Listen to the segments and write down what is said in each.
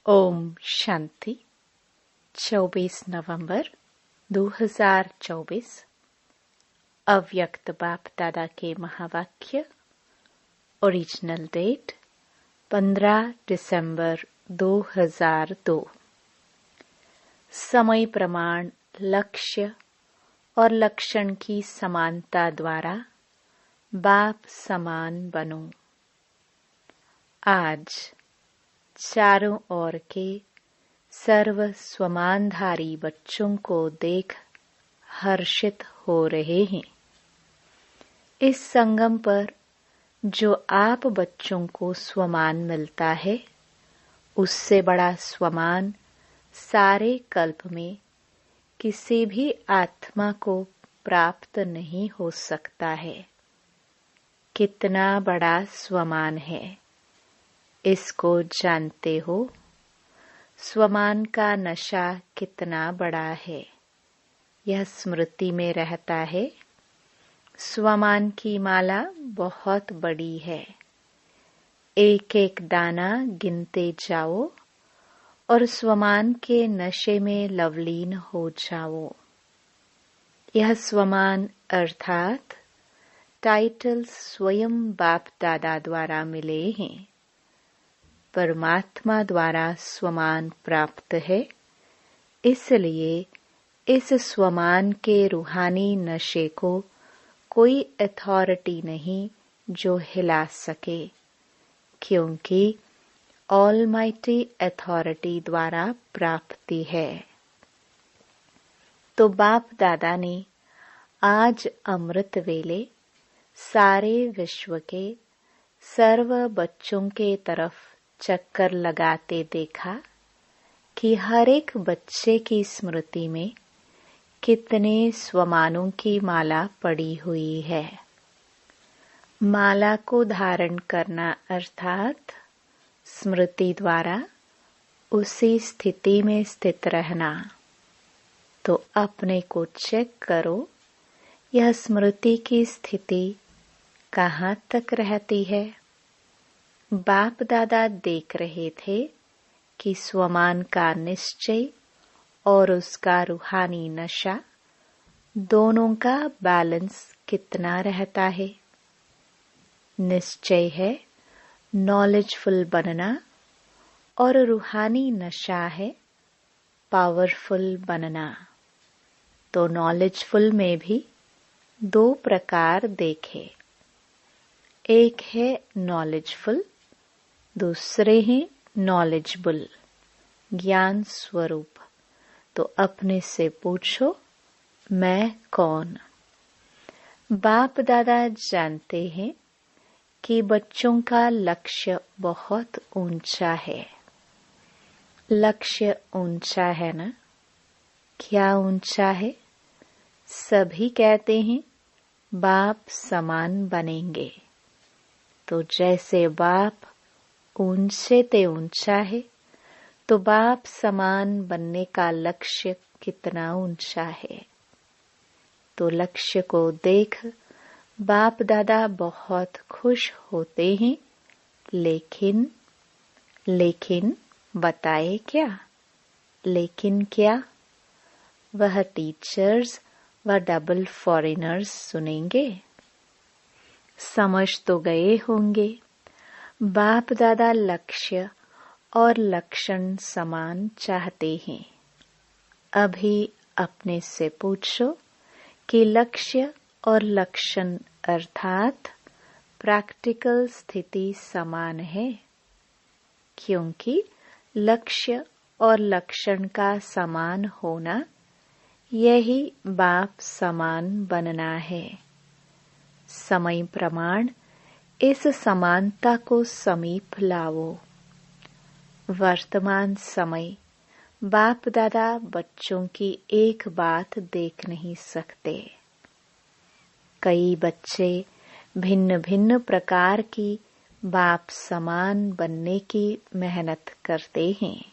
ओम शांति। 24 नवंबर 2024 अव्यक्त बाप दादा के महावाक्य। ओरिजिनल डेट 15 दिसंबर 2002। समय प्रमाण लक्ष्य और लक्षण की समानता द्वारा बाप समान बनो। आज चारों ओर के सर्व स्वमानधारी बच्चों को देख हर्षित हो रहे हैं। इस संगम पर जो आप बच्चों को स्वमान मिलता है, उससे बड़ा स्वमान सारे कल्प में किसी भी आत्मा को प्राप्त नहीं हो सकता है। कितना बड़ा स्वमान है, इसको जानते हो? स्वमान का नशा कितना बड़ा है, यह स्मृति में रहता है। स्वमान की माला बहुत बड़ी है। एक एक दाना गिनते जाओ और स्वमान के नशे में लवलीन हो जाओ। यह स्वमान अर्थात टाइटल स्वयं बाप दादा द्वारा मिले हैं। परमात्मा द्वारा स्वमान प्राप्त है, इसलिए इस स्वमान के रूहानी नशे को कोई अथॉरिटी नहीं जो हिला सके, क्योंकि ऑलमाइटी अथॉरिटी द्वारा प्राप्ति है। तो बाप दादा ने आज अमृत वेले सारे विश्व के सर्व बच्चों के तरफ चक्कर लगाते देखा कि हर एक बच्चे की स्मृति में कितने स्वमानों की माला पड़ी हुई है। माला को धारण करना अर्थात स्मृति द्वारा उसी स्थिति में स्थित रहना। तो अपने को चेक करो, यह स्मृति की स्थिति कहाँ तक रहती है। बाप दादा देख रहे थे कि स्वमान का निश्चय और उसका रूहानी नशा दोनों का बैलेंस कितना रहता है। निश्चय है नॉलेजफुल बनना और रूहानी नशा है पावरफुल बनना। तो नॉलेजफुल में भी दो प्रकार देखे। एक है नॉलेजफुल, दूसरे हैं नॉलेजेबल, ज्ञान स्वरूप। तो अपने से पूछो, मैं कौन? बाप दादा जानते हैं कि बच्चों का लक्ष्य बहुत ऊंचा है। लक्ष्य ऊंचा है ना? क्या ऊंचा है? सभी कहते हैं बाप समान बनेंगे। तो जैसे बाप ऊंचे ते ऊंचा है, तो बाप समान बनने का लक्ष्य कितना ऊंचा है। तो लक्ष्य को देख बाप दादा बहुत खुश होते हैं। लेकिन बताए क्या? लेकिन क्या? वह टीचर्स व डबल फॉरेनर्स सुनेंगे। समझ तो गए होंगे, बाप दादा लक्ष्य और लक्षण समान चाहते हैं। अभी अपने से पूछो कि लक्ष्य और लक्षण अर्थात प्रैक्टिकल स्थिति समान है, क्योंकि लक्ष्य और लक्षण का समान होना यही बाप समान बनना है। समय प्रमाण इस समानता को समीप लाओ। वर्तमान समय बाप दादा बच्चों की एक बात देख नहीं सकते। कई बच्चे भिन्न भिन्न प्रकार की बाप समान बनने की मेहनत करते हैं।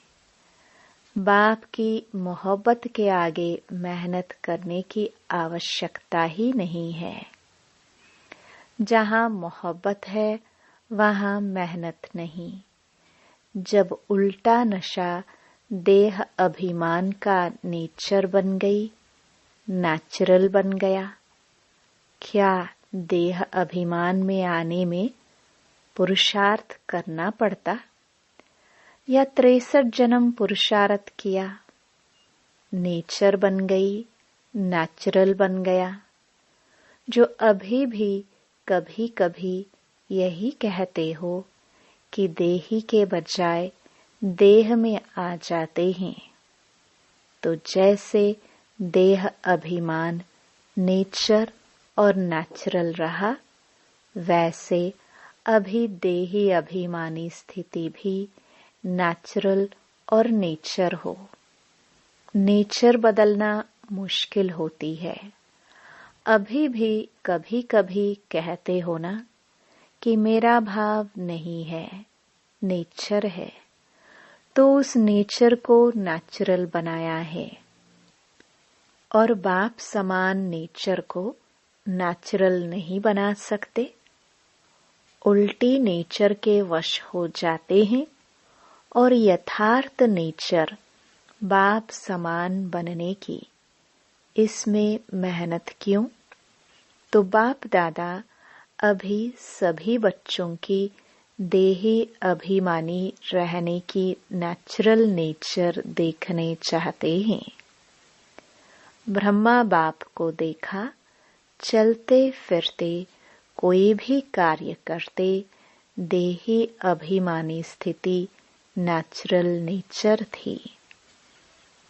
बाप की मोहब्बत के आगे मेहनत करने की आवश्यकता ही नहीं है। जहाँ मोहब्बत है वहाँ मेहनत नहीं। जब उल्टा नशा देह अभिमान का नेचर बन गई, नेचुरल बन गया। क्या देह अभिमान में आने में पुरुषार्थ करना पड़ता, या 63 जन्म पुरुषार्थ किया? नेचर बन गई, नेचुरल बन गया। जो अभी भी कभी कभी यही कहते हो कि देही के बजाय देह में आ जाते हैं, तो जैसे देह अभिमान नेचर और नेचुरल रहा, वैसे अभी देही अभिमानी स्थिति भी नेचुरल और नेचर हो। नेचर बदलना मुश्किल होती है। अभी भी कभी कभी कहते हो ना कि मेरा भाव नहीं है, नेचर है, तो उस नेचर को नेचुरल बनाया है। और बाप समान नेचर को नेचुरल नहीं बना सकते, उल्टी नेचर के वश हो जाते हैं। और यथार्थ नेचर बाप समान बनने की इसमें मेहनत क्यों? तो बाप दादा अभी सभी बच्चों की देही अभिमानी रहने की नेचुरल नेचर देखने चाहते हैं। ब्रह्मा बाप को देखा, चलते फिरते कोई भी कार्य करते, देही अभिमानी स्थिति नेचुरल नेचर थी।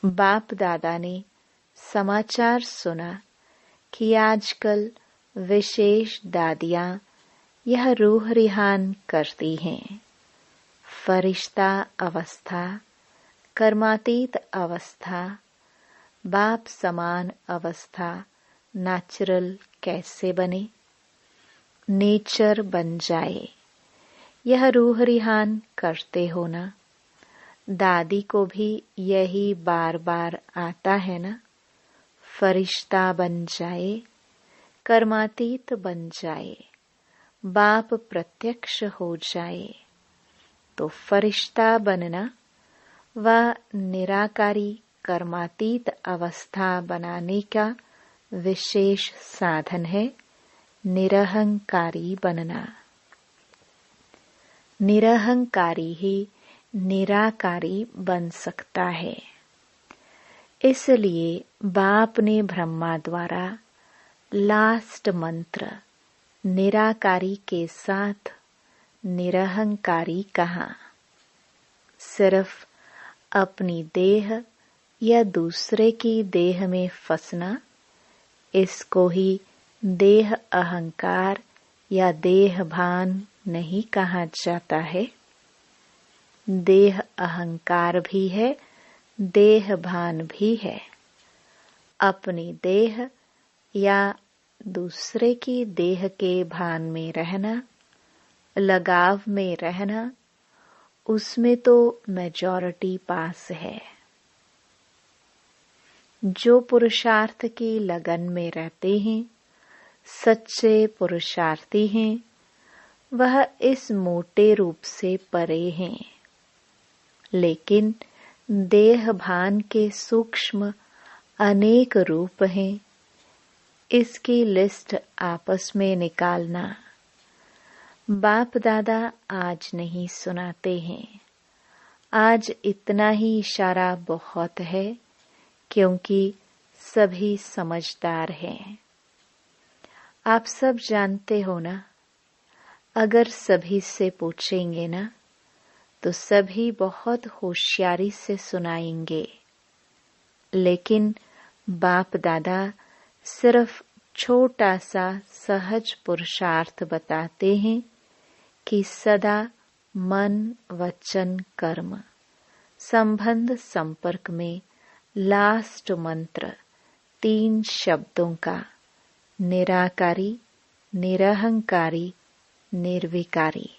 बाप दादा ने समाचार सुना कि आजकल विशेष दादियां यह रूह रिहान करती हैं। फरिश्ता अवस्था, कर्मातीत अवस्था, बाप समान अवस्था नेचुरल कैसे बने? नेचर बन जाए। यह रूह रिहान करते हो ना? दादी को भी यही बार बार आता है ना? फरिश्ता बन जाए, कर्मातीत बन जाए, बाप प्रत्यक्ष हो जाए, तो फरिश्ता बनना व निराकारी कर्मातीत अवस्था बनाने का विशेष साधन है निरहंकारी बनना। निरहंकारी ही निराकारी बन सकता है। इसलिए बाप ने ब्रह्मा द्वारा लास्ट मंत्र निराकारी के साथ निरहंकारी कहा। सिर्फ अपनी देह या दूसरे की देह में फंसना, इसको ही देह अहंकार या देह भान नहीं कहा जाता है। देह अहंकार भी है, देह भान भी है। अपनी देह या दूसरे की देह के भान में रहना, लगाव में रहना, उसमें तो मेजॉरिटी पास है। जो पुरुषार्थ की लगन में रहते हैं, सच्चे पुरुषार्थी हैं, वह इस मोटे रूप से परे हैं। लेकिन देह भान के सूक्ष्म अनेक रूप हैं। इसकी लिस्ट आपस में निकालना बाप दादा आज नहीं सुनाते हैं। आज इतना ही इशारा बहुत है, क्योंकि सभी समझदार हैं। आप सब जानते हो ना, अगर सभी से पूछेंगे ना, तो सभी बहुत होशियारी से सुनाएंगे। लेकिन बाप दादा सिर्फ छोटा सा सहज पुरुषार्थ बताते हैं कि सदा मन वचन कर्म संबंध संपर्क में लास्ट मंत्र 3 शब्दों का निराकारी, निरहंकारी, निर्विकारी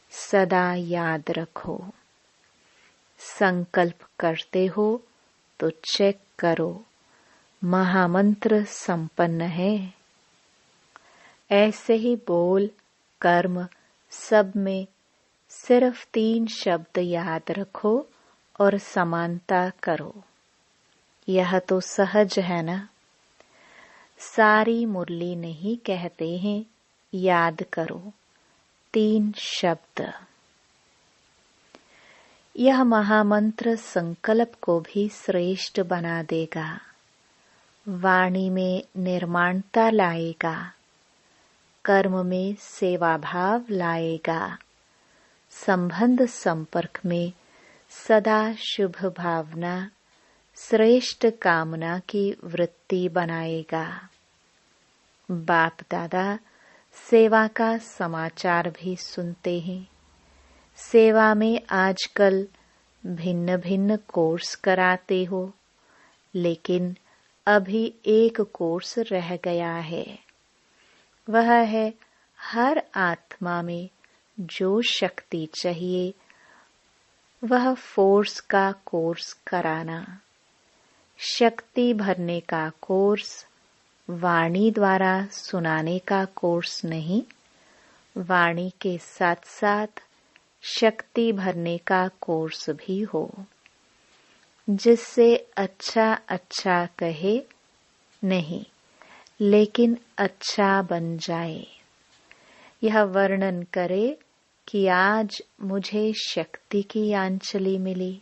सदा याद रखो। संकल्प करते हो तो चेक करो, महामंत्र संपन्न है। ऐसे ही बोल कर्म सब में सिर्फ 3 शब्द याद रखो और समानता करो। यह तो सहज है ना। सारी मुरली नहीं कहते हैं, याद करो 3 शब्द। यह महामंत्र संकल्प को भी श्रेष्ठ बना देगा, वाणी में निर्माणता लाएगा, कर्म में सेवा भाव लाएगा, संबंध संपर्क में सदा शुभ भावना, श्रेष्ठ कामना की वृत्ति बनाएगा। बाप दादा सेवा का समाचार भी सुनते हैं। सेवा में आजकल भिन्न भिन्न कोर्स कराते हो, लेकिन अभी एक कोर्स रह गया है। वह है हर आत्मा में जो शक्ति चाहिए वह फोर्स का कोर्स कराना। शक्ति भरने का कोर्स, वाणी द्वारा सुनाने का कोर्स नहीं, वाणी के साथ साथ शक्ति भरने का कोर्स भी हो, जिससे अच्छा अच्छा कहे नहीं, लेकिन अच्छा बन जाए। यह वर्णन करे कि आज मुझे शक्ति की अंजलि मिली।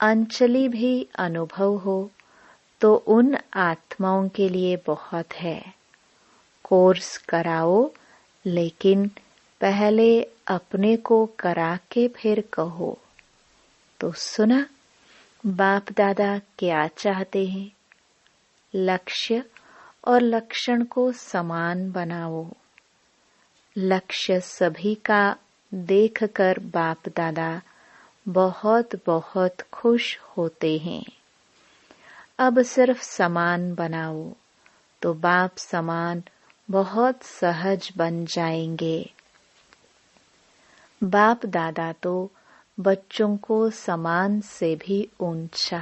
अंजलि भी अनुभव हो तो उन आत्माओं के लिए बहुत है। कोर्स कराओ, लेकिन पहले अपने को करा के फिर कहो। तो सुना बाप दादा क्या चाहते हैं? लक्ष्य और लक्षण को समान बनाओ। लक्ष्य सभी का देखकर बाप दादा बहुत बहुत खुश होते हैं। अब सिर्फ समान बनाओ तो बाप समान बहुत सहज बन जाएंगे। बाप दादा तो बच्चों को समान से भी ऊंचा,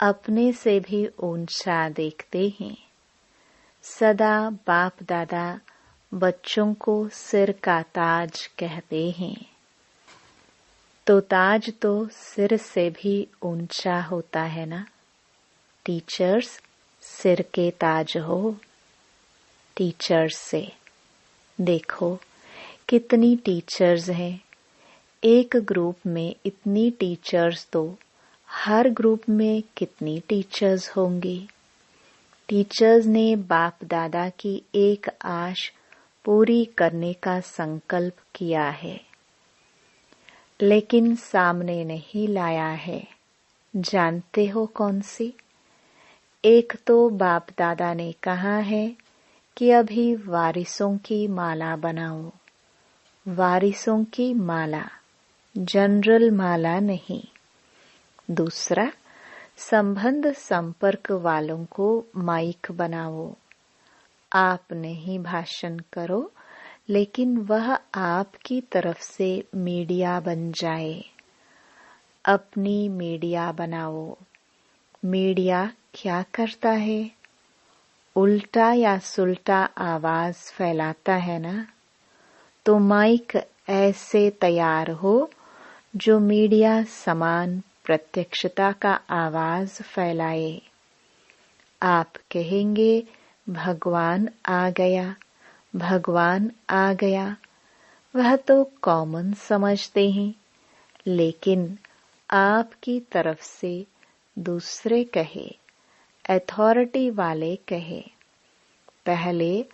अपने से भी ऊंचा देखते हैं। सदा बाप दादा बच्चों को सिर का ताज कहते हैं। तो ताज तो सिर से भी ऊंचा होता है ना। टीचर्स सिर के ताज हो। टीचर्स से देखो कितनी टीचर्स हैं। एक ग्रुप में इतनी टीचर्स तो हर ग्रुप में कितनी टीचर्स होंगी। टीचर्स ने बाप दादा की एक आश पूरी करने का संकल्प किया है, लेकिन सामने नहीं लाया है। जानते हो कौन सी? एक तो बाप दादा ने कहा है कि अभी वारिसों की माला बनाओ। वारिसों की माला, जनरल माला नहीं। दूसरा, संबंध संपर्क वालों को माइक बनाओ। आप नहीं भाषण करो, लेकिन वह आपकी तरफ से मीडिया बन जाए। अपनी मीडिया बनाओ। मीडिया क्या करता है? उल्टा या सुल्टा आवाज फैलाता है ना। तो माइक ऐसे तैयार हो जो मीडिया समान प्रत्यक्षता का आवाज फैलाए। आप कहेंगे भगवान आ गया, भगवान आ गया। वह तो कॉमन समझते हैं, लेकिन आपकी तरफ से दूसरे कहे, अथॉरिटी वाले कहे। पहले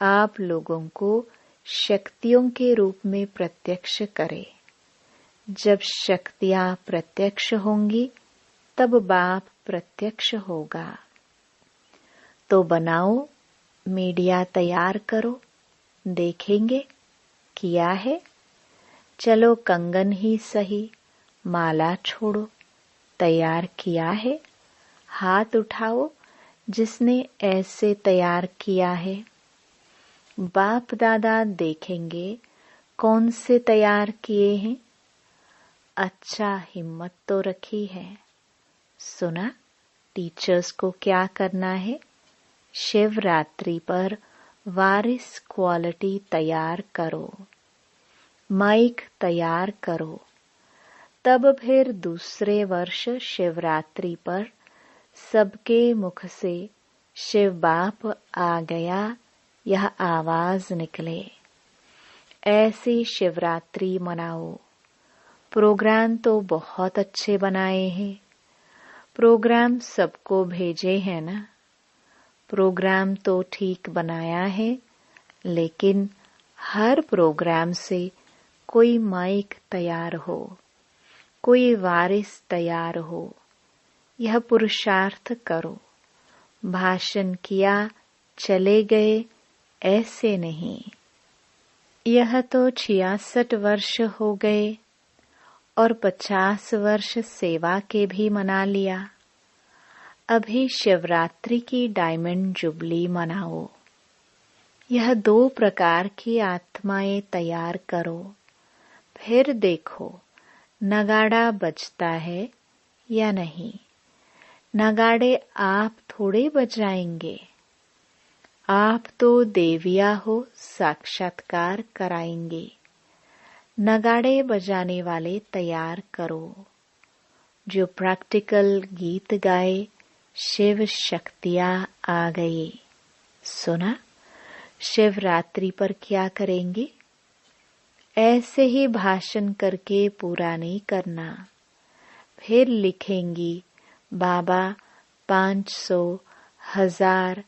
आप लोगों को शक्तियों के रूप में प्रत्यक्ष करें। जब शक्तियां प्रत्यक्ष होंगी तब बाप प्रत्यक्ष होगा। तो बनाओ, मीडिया तैयार करो। देखेंगे किया है। चलो कंगन ही सही, माला छोड़ो। तैयार किया है। हाथ उठाओ जिसने ऐसे तैयार किया है। बाप दादा देखेंगे कौन से तैयार किए हैं। अच्छा हिम्मत तो रखी है। सुना टीचर्स को क्या करना है? शिवरात्रि पर वारिस क्वालिटी तैयार करो। माइक तैयार करो। तब फिर दूसरे वर्ष शिवरात्रि पर सबके मुख से शिव बाप आ गया यह आवाज निकले। ऐसी शिवरात्रि मनाओ। प्रोग्राम तो बहुत अच्छे बनाए हैं। प्रोग्राम सबको भेजे हैं ना। प्रोग्राम तो ठीक बनाया है, लेकिन हर प्रोग्राम से कोई माइक तैयार हो, कोई वारिस तैयार हो। यह पुरुषार्थ करो। भाषण किया चले गए, ऐसे नहीं। यह तो 66 वर्ष हो गए और 50 वर्ष सेवा के भी मना लिया। अभी शिवरात्रि की डायमंड जुबली मनाओ। यह 2 प्रकार की आत्माएं तैयार करो। फिर देखो नगाड़ा बजता है या नहीं। नगाड़े आप थोड़े बजाएंगे। आप तो देविया हो, साक्षात्कार कराएंगे। नगाड़े बजाने वाले तैयार करो, जो प्रैक्टिकल गीत गाए। शिव शक्तियाँ आ गई। सुना? शिवरात्रि पर क्या करेंगे? ऐसे ही भाषण करके पूरा नहीं करना। फिर लिखेंगी बाबा 500, 1000,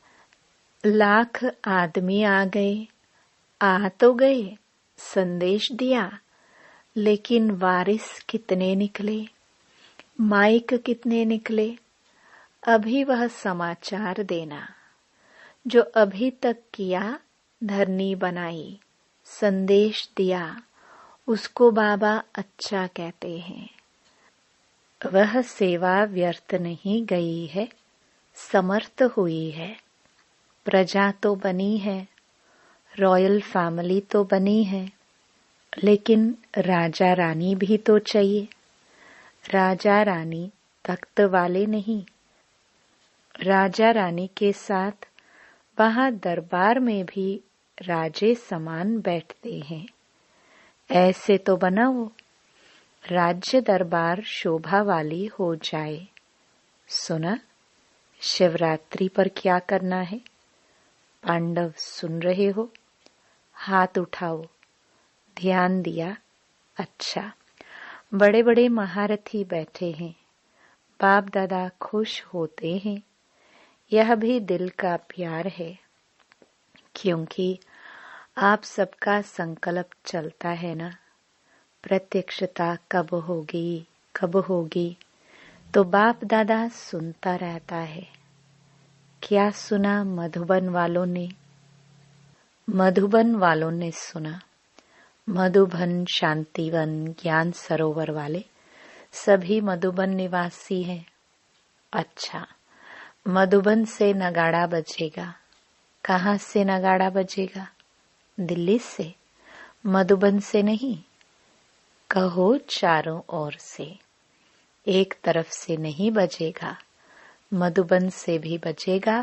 लाख आदमी आ गए। आ तो गए, संदेश दिया, लेकिन वारिस कितने निकले, माइक कितने निकले? अभी वह समाचार देना जो अभी तक किया। धरनी बनाई, संदेश दिया, उसको बाबा अच्छा कहते हैं। वह सेवा व्यर्थ नहीं गई है, समर्थ हुई है। प्रजा तो बनी है, रॉयल फैमिली तो बनी है, लेकिन राजा रानी भी तो चाहिए। राजा रानी तख्त वाले नहीं। राजा रानी के साथ वहां दरबार में भी राजे समान बैठते हैं। ऐसे तो बनाओ राज्य दरबार शोभा वाली हो जाए। सुना? शिवरात्रि पर क्या करना है? पांडव सुन रहे हो? हाथ उठाओ। ध्यान दिया? अच्छा। बड़े बड़े महारथी बैठे हैं। बाप दादा खुश होते हैं। यह भी दिल का प्यार है, क्योंकि आप सबका संकल्प चलता है ना। प्रत्यक्षता कब होगी, कब होगी, तो बाप दादा सुनता रहता है। क्या सुना मधुबन वालों ने? मधुबन वालों ने सुना। मधुबन, शांतिवन, ज्ञान सरोवर वाले सभी मधुबन निवासी हैं। अच्छा, मधुबन से नगाड़ा बजेगा। कहाँ से नगाड़ा बजेगा? दिल्ली से, मधुबन से नहीं। कहो चारों ओर से। एक तरफ से नहीं बजेगा। मधुबन से भी बजेगा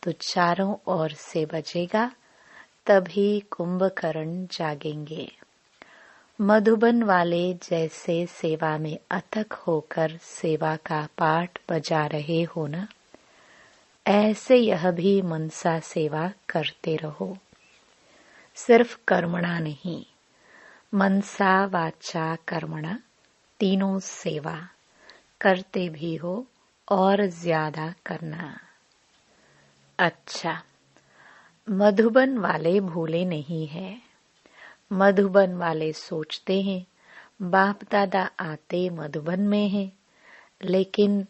तो चारों ओर से बजेगा, तभी कुंभकर्ण जागेंगे। मधुबन वाले जैसे सेवा में अथक होकर सेवा का पाठ बजा रहे हो ना, ऐसे यह भी मनसा सेवा करते रहो। सिर्फ कर्मणा नहीं, मनसा वाचा कर्मणा तीनों सेवा करते भी हो और ज्यादा करना। अच्छा, मधुबन वाले भूले नहीं हैं। मधुबन वाले सोचते हैं बाप दादा आते मधुबन में हैं, लेकिन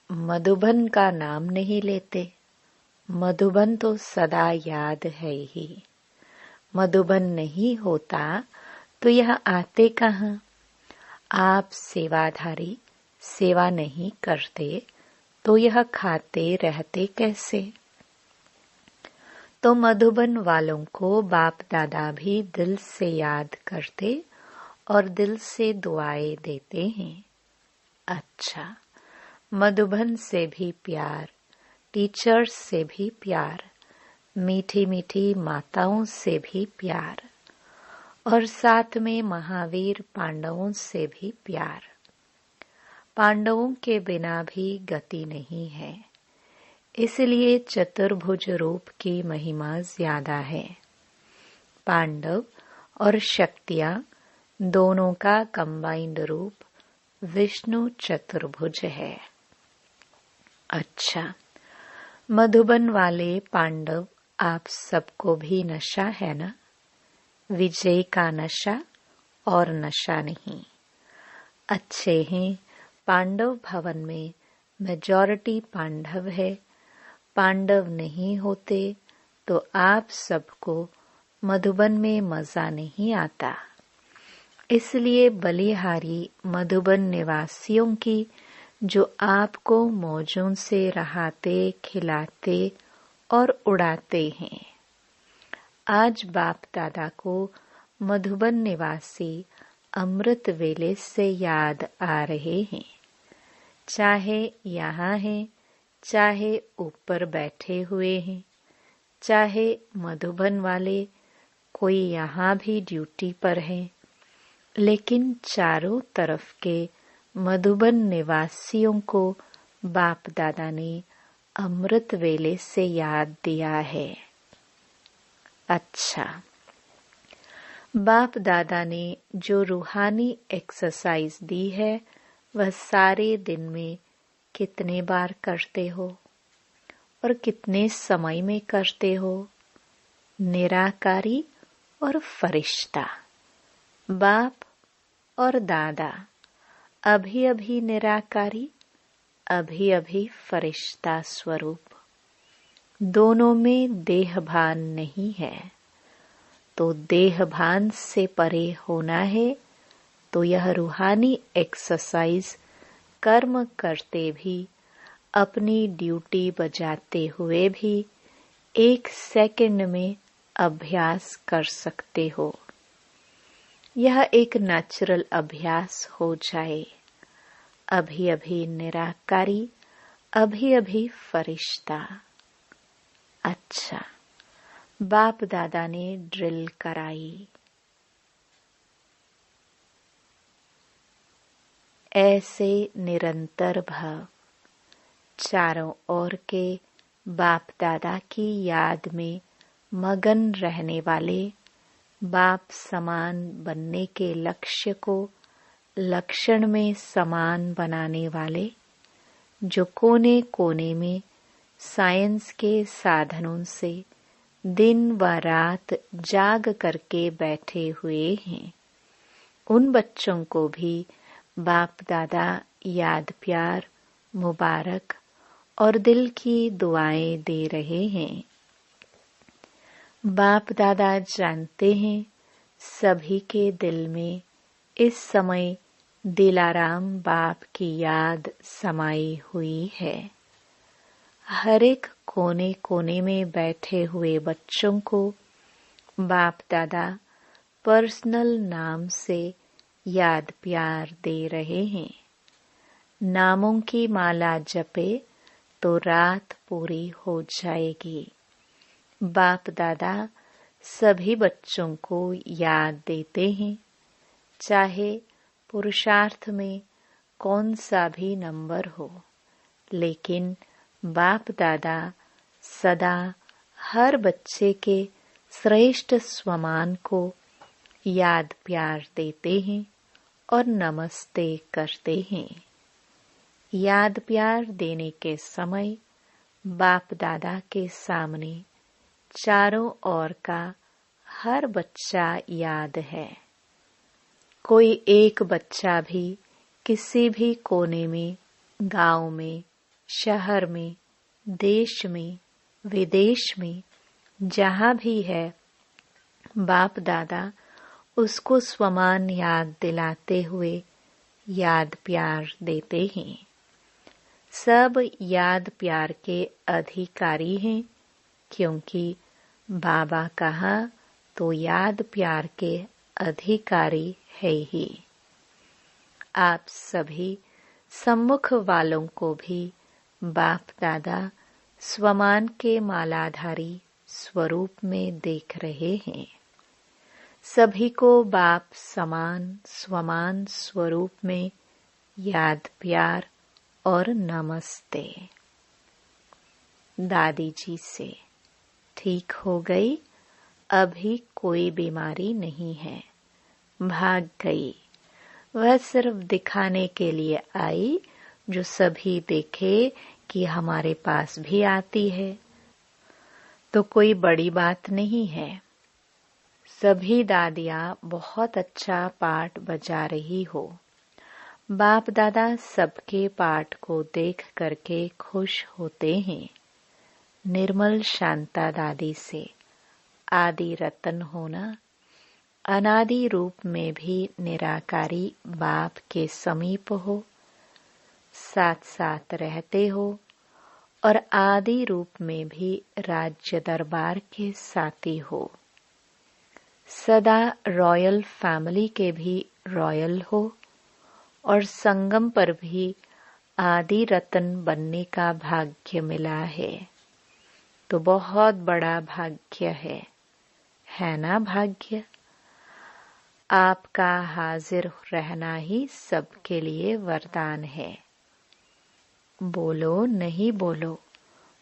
मधुबन का नाम नहीं लेते। मधुबन तो सदा याद है ही। मधुबन नहीं होता तो यह आते कहाँ? आप सेवाधारी सेवा नहीं करते तो यह खाते रहते कैसे? तो मधुबन वालों को बाप दादा भी दिल से याद करते और दिल से दुआएं देते हैं। अच्छा, मधुबन से भी प्यार, टीचर्स से भी प्यार, मीठी मीठी माताओं से भी प्यार, और साथ में महावीर पांडवों से भी प्यार। पांडवों के बिना भी गति नहीं है, इसलिए चतुर्भुज रूप की महिमा ज्यादा है। पांडव और शक्तियां दोनों का कंबाइंड रूप विष्णु चतुर्भुज है। अच्छा, मधुबन वाले पांडव, आप सबको भी नशा है ना? विजय का नशा और नशा नहीं। अच्छे हैं, पांडव भवन में मेजॉरिटी पांडव है। पांडव नहीं होते तो आप सबको मधुबन में मजा नहीं आता। इसलिए बलिहारी मधुबन निवासियों की, जो आपको मौजों से रहाते, खिलाते और उड़ाते हैं। आज बाप दादा को मधुबन निवासी अमृत वेले से याद आ रहे हैं। चाहे यहाँ हैं, चाहे ऊपर बैठे हुए हैं, चाहे मधुबन वाले कोई यहाँ भी ड्यूटी पर है, लेकिन चारों तरफ के मधुबन निवासियों को बाप दादा ने अमृत वेले से याद दिया है। अच्छा, बाप दादा ने जो रूहानी एक्सरसाइज दी है, वह सारे दिन में कितने बार करते हो और कितने समय में करते हो? निराकारी और फरिश्ता, बाप और दादा, अभी अभी निराकारी, अभी अभी फरिश्ता स्वरूप। दोनों में देहभान नहीं है, तो देहभान से परे होना है। तो यह रूहानी एक्सरसाइज कर्म करते भी, अपनी ड्यूटी बजाते हुए भी 1 सेकंड में अभ्यास कर सकते हो। यह एक नेचुरल अभ्यास हो जाए। अभी अभी निराकारी, अभी अभी फरिश्ता। अच्छा, बाप दादा ने ड्रिल कराई। ऐसे निरंतर भाव चारों ओर के बाप दादा की याद में मगन रहने वाले, बाप समान बनने के लक्ष्य को लक्षण में समान बनाने वाले, जो कोने कोने में साइंस के साधनों से दिन व रात जाग करके बैठे हुए हैं, उन बच्चों को भी बाप दादा याद, प्यार, मुबारक और दिल की दुआएं दे रहे हैं। बाप दादा जानते हैं सभी के दिल में इस समय दिलाराम बाप की याद समाई हुई है। हर एक कोने कोने में बैठे हुए बच्चों को बाप दादा पर्सनल नाम से याद प्यार दे रहे हैं। नामों की माला जपे तो रात पूरी हो जाएगी। बाप दादा सभी बच्चों को याद देते हैं, चाहे पुरुषार्थ में कौन सा भी नंबर हो, लेकिन बाप दादा सदा हर बच्चे के श्रेष्ठ स्वमान को याद प्यार देते हैं और नमस्ते करते हैं। याद प्यार देने के समय बाप दादा के सामने चारों ओर का हर बच्चा याद है। कोई एक बच्चा भी किसी भी कोने में, गांव में, शहर में, देश में, विदेश में, जहां भी है, बाप दादा उसको स्वमान याद दिलाते हुए याद प्यार देते हैं। सब याद प्यार के अधिकारी हैं, क्योंकि बाबा कहा तो याद प्यार के अधिकारी है ही। आप सभी सम्मुख वालों को भी बाप दादा स्वमान के मालाधारी स्वरूप में देख रहे हैं। सभी को बाप समान स्वमान स्वरूप में याद प्यार और नमस्ते। दादी जी से ठीक हो गई, अभी कोई बीमारी नहीं है, भाग गई। वह सिर्फ दिखाने के लिए आई, जो सभी देखे कि हमारे पास भी आती है, तो कोई बड़ी बात नहीं है। सभी दादियाँ बहुत अच्छा पाठ बजा रही हो। बाप दादा सबके पाठ को देख करके खुश होते हैं। निर्मल शांता दादी से आदि रतन होना, अनादि रूप में भी निराकारी बाप के समीप हो, साथ साथ रहते हो, और आदि रूप में भी राज्य दरबार के साथी हो। सदा रॉयल फैमिली के भी रॉयल हो, और संगम पर भी आदि रतन बनने का भाग्य मिला है, तो बहुत बड़ा भाग्य है ना भाग्य। आपका हाजिर रहना ही सबके लिए वरदान है। बोलो नहीं बोलो,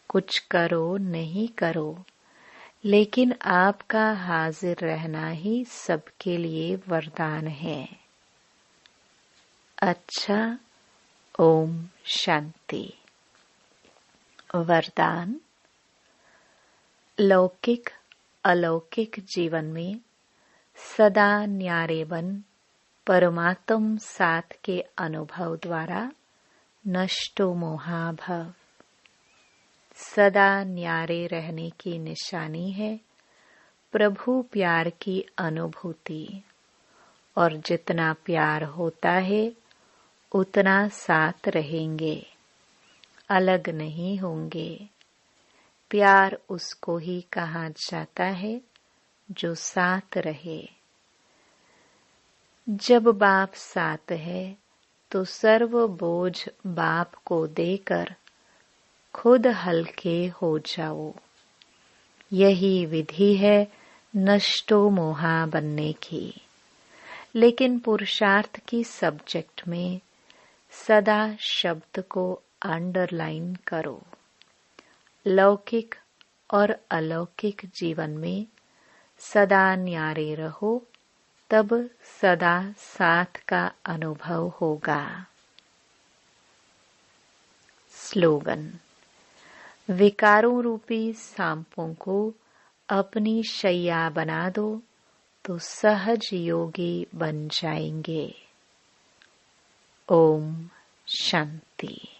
कुछ करो नहीं करो, लेकिन आपका हाजिर रहना ही सबके लिए वरदान है। अच्छा, ओम शांति। वरदान। लौकिक अलौकिक जीवन में सदा न्यारे बन परमात्म साथ के अनुभव द्वारा नष्टो मोहाभव। सदा न्यारे रहने की निशानी है प्रभु प्यार की अनुभूति, और जितना प्यार होता है उतना साथ रहेंगे, अलग नहीं होंगे। प्यार उसको ही कहा जाता है जो साथ रहे। जब बाप साथ है तो सर्व बोझ बाप को देकर खुद हल्के हो जाओ। यही विधि है नष्टो मोहा बनने की। लेकिन पुरुषार्थ की सब्जेक्ट में सदा शब्द को अंडरलाइन करो। लौकिक और अलौकिक जीवन में सदा न्यारे रहो, तब सदा साथ का अनुभव होगा। स्लोगन। विकारों रूपी सांपों को अपनी शैया बना दो तो सहज योगी बन जाएंगे। ओम शांति।